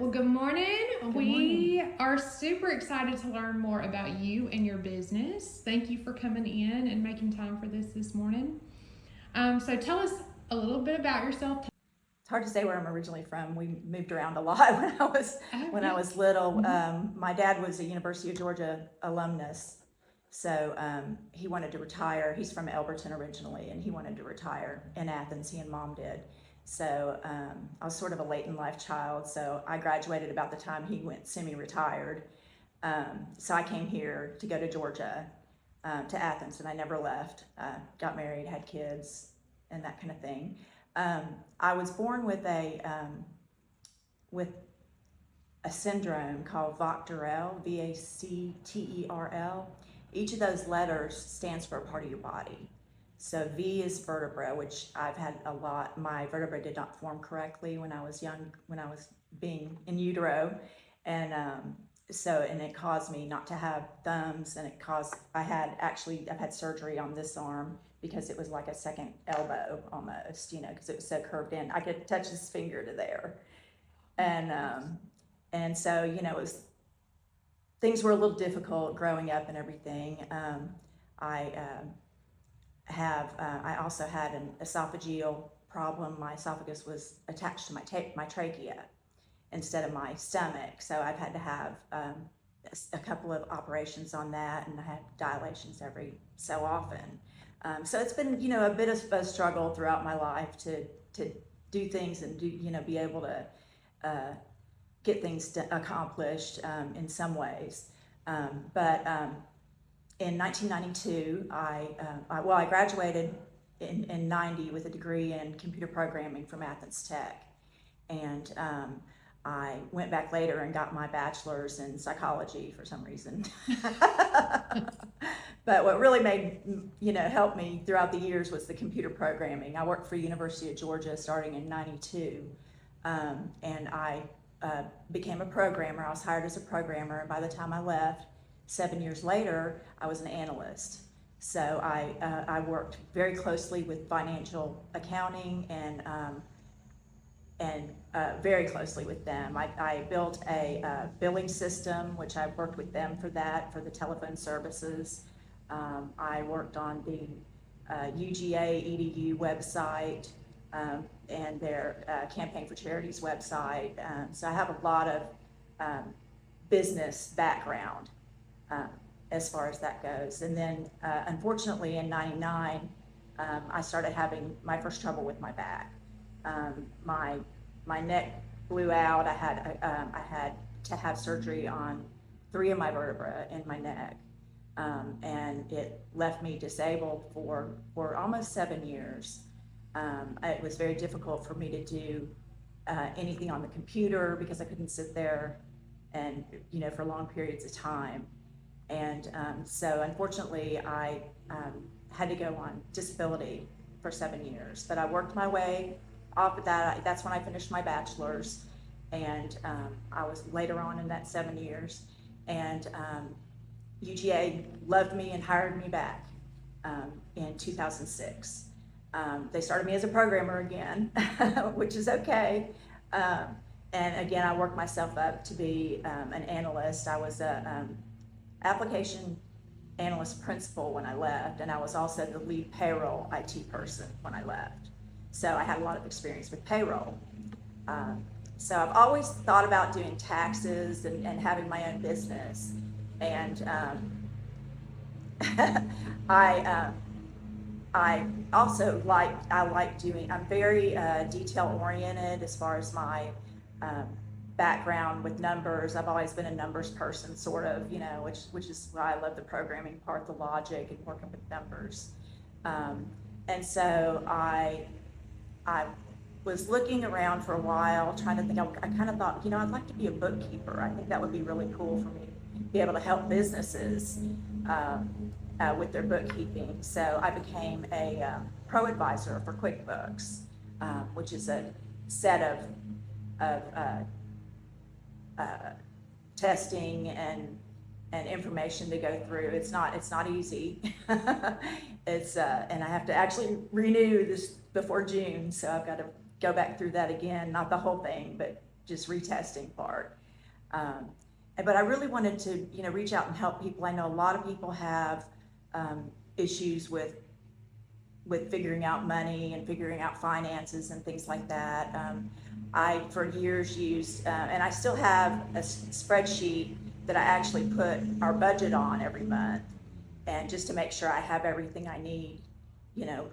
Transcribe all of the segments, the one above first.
Well, good morning. We morning. are super excited to learn more about you and your business. Thank you for coming in and making time for this morning. So, tell us a little bit about yourself. It's hard to say where I'm originally from. We moved around a lot Oh, when I yeah. was little. Mm-hmm. My dad was a University of Georgia alumnus, so he wanted to retire. He's from Elberton originally, and he wanted to retire in Athens. He and Mom did. So I was sort of a late in life child. So I graduated about the time he went semi-retired. So I came here to go to Georgia, to Athens, and I never left. Got married, had kids, and that kind of thing. Um, I was born with a syndrome called VAC-Terrell, VACTERL. Each of those letters stands for a part of your body. So V is vertebra, which I've had a lot. My vertebra did not form correctly when I was young, when I was being in utero, and and it caused me not to have thumbs, and I've had surgery on this arm because it was like a second elbow almost, because it was so curved in. I could touch his finger to there, and so it was things were a little difficult growing up and everything. I I also had an esophageal problem. My esophagus was attached to my trachea instead of my stomach, so I've had to have a couple of operations on that, and I had dilations every so often. So it's been a bit of a struggle throughout my life to do things and be able to get things accomplished in some ways. But in 1992, I graduated in 90 with a degree in computer programming from Athens Tech, and I went back later and got my bachelor's in psychology for some reason. But what really helped me throughout the years was the computer programming. I worked for University of Georgia starting in 92, and I became a programmer. I was hired as a programmer, and by the time I left, 7 years later, I was an analyst. So I worked very closely with financial accounting and very closely with them. I built a billing system, which I worked with them for the telephone services. I worked on the UGA EDU website, and their Campaign for Charities website. So I have a lot of business background as far as that goes. And then unfortunately in 99, I started having my first trouble with my back. My neck blew out. I had to have surgery on 3 of my vertebrae in my neck. And it left me disabled for almost 7 years. It was very difficult for me to do anything on the computer because I couldn't sit there and for long periods of time. And so unfortunately I had to go on disability for 7 years, but I worked my way off of that. That's when I finished my bachelor's, and I was later on in that 7 years, and UGA loved me and hired me back in 2006. They started me as a programmer again, which is okay. And again, I worked myself up to be an analyst. I was a application analyst principal when I left, and I was also the lead payroll IT person when I left. So I had a lot of experience with payroll. So I've always thought about doing taxes and having my own business. And I also I'm very detail oriented as far as my background with numbers. I've always been a numbers person, sort of, which is why I love the programming part, the logic, and working with numbers. And so I was looking around for a while, trying to think. I kind of thought, I'd like to be a bookkeeper. I think that would be really cool for me to be able to help businesses with their bookkeeping. So I became a pro advisor for QuickBooks, which is a set of testing and information to go through. It's not easy. And I have to actually renew this before June, so I've got to go back through that again. Not the whole thing, but just retesting part. But I really wanted to, reach out and help people. I know a lot of people have issues with figuring out money and figuring out finances and things like that. I, for years, used, and I still have a spreadsheet that I actually put our budget on every month, and just to make sure I have everything I need,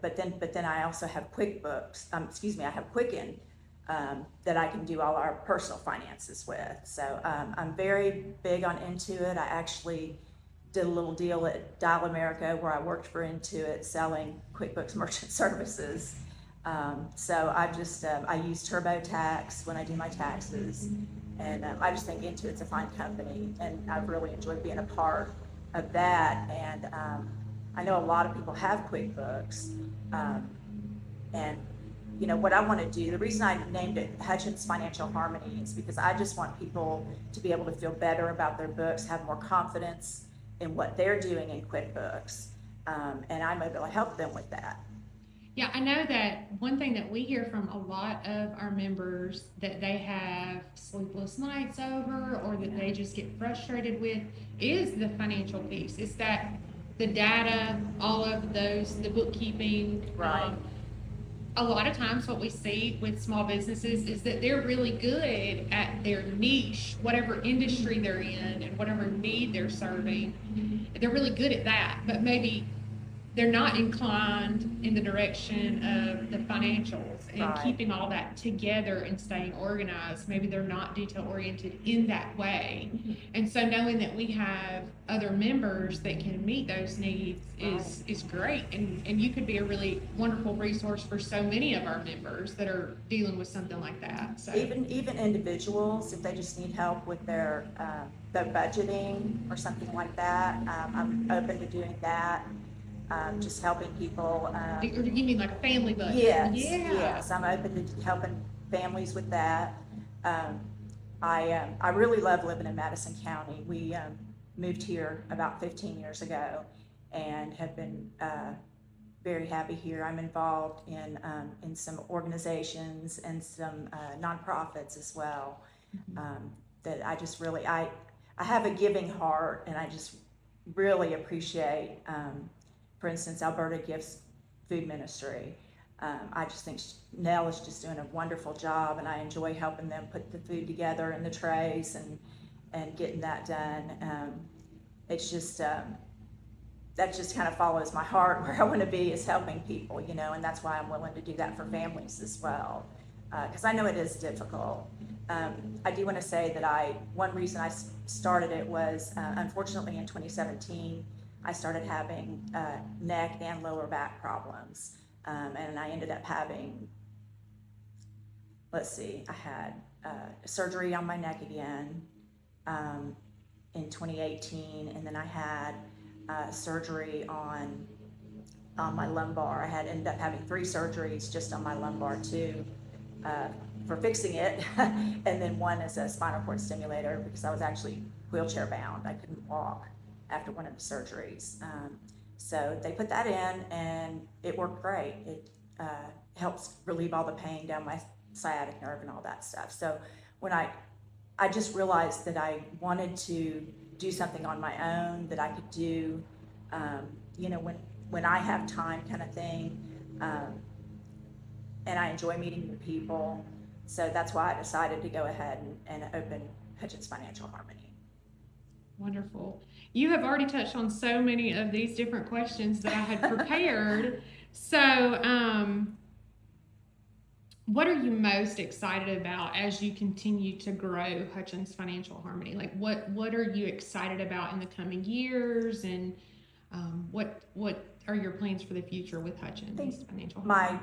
But then I also have QuickBooks. I have Quicken, that I can do all our personal finances with. So I'm very big on Intuit. I actually did a little deal at Dial America where I worked for Intuit selling QuickBooks Merchant Services. So I use TurboTax when I do my taxes, and I just think Intuit's a fine company, and I've really enjoyed being a part of that. And I know a lot of people have QuickBooks, and what I want to do, the reason I named it Hutchins Financial Harmony is because I just want people to be able to feel better about their books, have more confidence in what they're doing in QuickBooks, and I'm able to help them with that. Yeah, I know that one thing that we hear from a lot of our members that they have sleepless nights over, or that they just get frustrated with, is the financial piece. It's that the data, all of those, the bookkeeping. Right. A lot of times what we see with small businesses is that they're really good at their niche, whatever industry they're in and whatever need they're serving. They're really good at that, but maybe they're not inclined in the direction of the financials and Right. keeping all that together and staying organized. Maybe they're not detail oriented in that way. And so knowing that we have other members that can meet those needs is great. And you could be a really wonderful resource for so many of our members that are dealing with something like that. So Even individuals, if they just need help with their budgeting or something like that, I'm open to doing that. Just helping people. or you mean like a family budget? Yes, I'm open to helping families with that. I really love living in Madison County. We moved here about 15 years ago and have been very happy here. I'm involved in some organizations and some nonprofits as well. That I just really, I have a giving heart, and I just really appreciate. For instance, Alberta Gifts Food Ministry. I just think Nell is just doing a wonderful job, and I enjoy helping them put the food together in the trays and getting that done. It's just, that just kind of follows my heart. Where I want to be is helping people, and that's why I'm willing to do that for families as well. Because I know it is difficult. I do want to say that one reason I started it was, unfortunately in 2017, I started having neck and lower back problems, and I ended up having, I had surgery on my neck again in 2018, and then I had surgery on my lumbar. I ended up having 3 surgeries just on my lumbar too, for fixing it, and then one is a spinal cord stimulator because I was actually wheelchair bound. I couldn't walk after one of the surgeries. So they put that in, and it worked great. It helps relieve all the pain down my sciatic nerve and all that stuff. So when I just realized that I wanted to do something on my own that I could do, when I have time, kind of thing. And I enjoy meeting new people. So that's why I decided to go ahead and open Hutchins Financial Harmony. Wonderful. You have already touched on so many of these different questions that I had prepared. So, what are you most excited about as you continue to grow Hutchins Financial Harmony? Like, what are you excited about in the coming years, and what are your plans for the future with Hutchins Financial Harmony?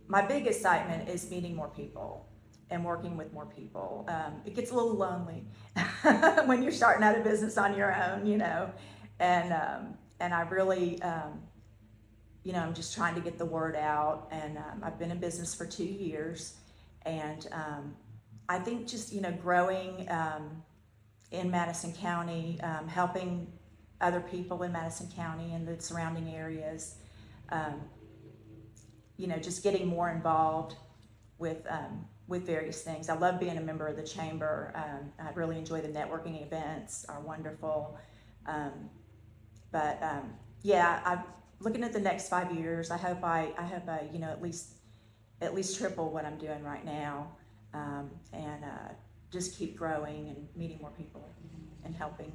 My big excitement is meeting more people and working with more people. It gets a little lonely when you're starting out a business on your own, and I really, I'm just trying to get the word out, and I've been in business for 2 years, and I think just, growing in Madison County, helping other people in Madison County and the surrounding areas, just getting more involved with with various things. I love being a member of the chamber. I really enjoy the networking events, are wonderful. Um, yeah, I'm looking at the next 5 years. I hope I you know, at least triple what I'm doing right now, and just keep growing and meeting more people and helping.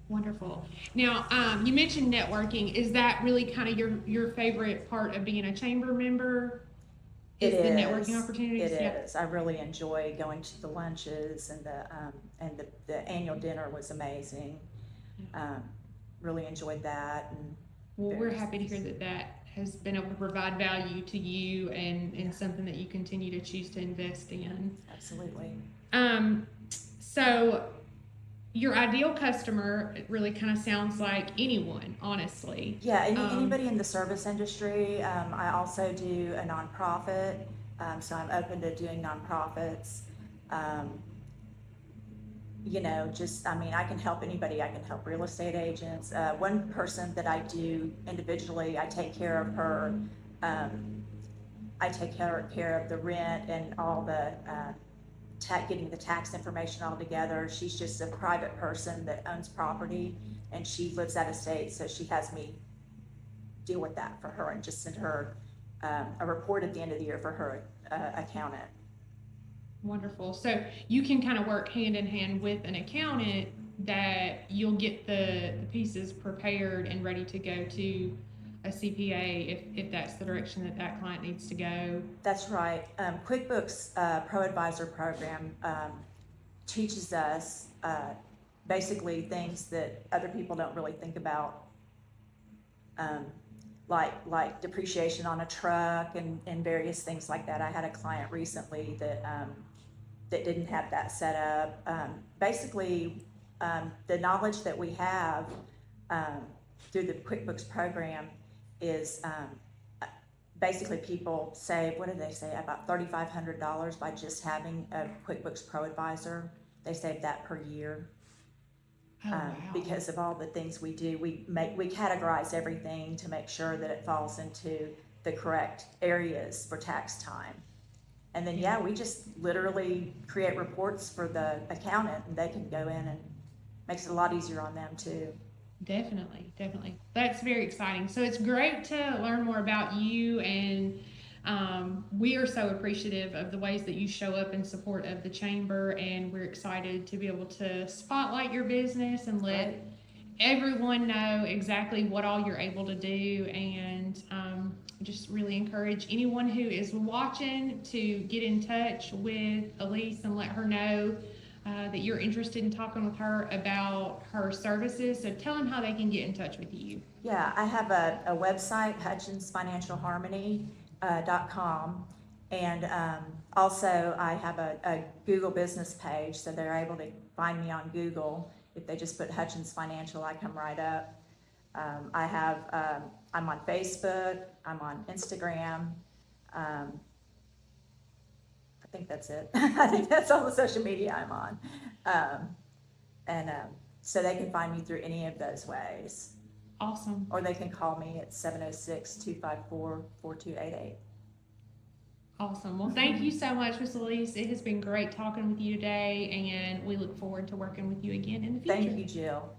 Wonderful. Now, you mentioned networking. Is that really kind of your favorite part of being a chamber member? It Is the networking is. opportunities? It Yeah. is. I really enjoy going to the lunches, and the annual dinner was amazing. Um, really enjoyed that. And Well, we're various happy to hear things. that has been able to provide value to you and Yeah. something that you continue to choose to invest in. Absolutely. So your ideal customer really kind of sounds like anyone, honestly. Yeah, anybody in the service industry. I also do a nonprofit, so I'm open to doing nonprofits. Um, you know, just, I mean, I can help anybody. I can help real estate agents. One person that I do individually, I take care of her. Um, I take care of the rent and all the getting the tax information all together. She's just a private person that owns property, and she lives out of state, so she has me deal with that for her and just send her a report at the end of the year for her accountant. Wonderful. So you can kind of work hand in hand with an accountant that you'll get the pieces prepared and ready to go to a CPA if that's the direction that client needs to go. That's right. QuickBooks Pro Advisor program teaches us basically things that other people don't really think about, like depreciation on a truck and various things like that. I had a client recently that didn't have that set up. Basically, the knowledge that we have through the QuickBooks program is basically people save, what did they say, about $3,500 by just having a QuickBooks Pro Advisor. They save that per year. Oh, wow. Because of all the things we do. We categorize everything to make sure that it falls into the correct areas for tax time. And then, yeah, we just literally create reports for the accountant, and they can go in, and makes it a lot easier on them too. Definitely, definitely. That's very exciting. So it's great to learn more about you, and we are so appreciative of the ways that you show up in support of the chamber, and we're excited to be able to spotlight your business and let Right. everyone know exactly what all you're able to do, and just really encourage anyone who is watching to get in touch with Alisa and let her know that you're interested in talking with her about her services. So tell them how they can get in touch with you. Yeah, I have a website, HutchinsFinancialHarmony.com, and also I have a Google business page, so they're able to find me on Google. If they just put Hutchins Financial, I come right up. I'm on Facebook, I'm on Instagram. I think that's it. I think that's all the social media I'm on. So they can find me through any of those ways. Awesome. Or they can call me at 706-254-4288. Awesome. Well, thank you so much, Ms. Elise. It has been great talking with you today, and we look forward to working with you again in the future. Thank you, Jill.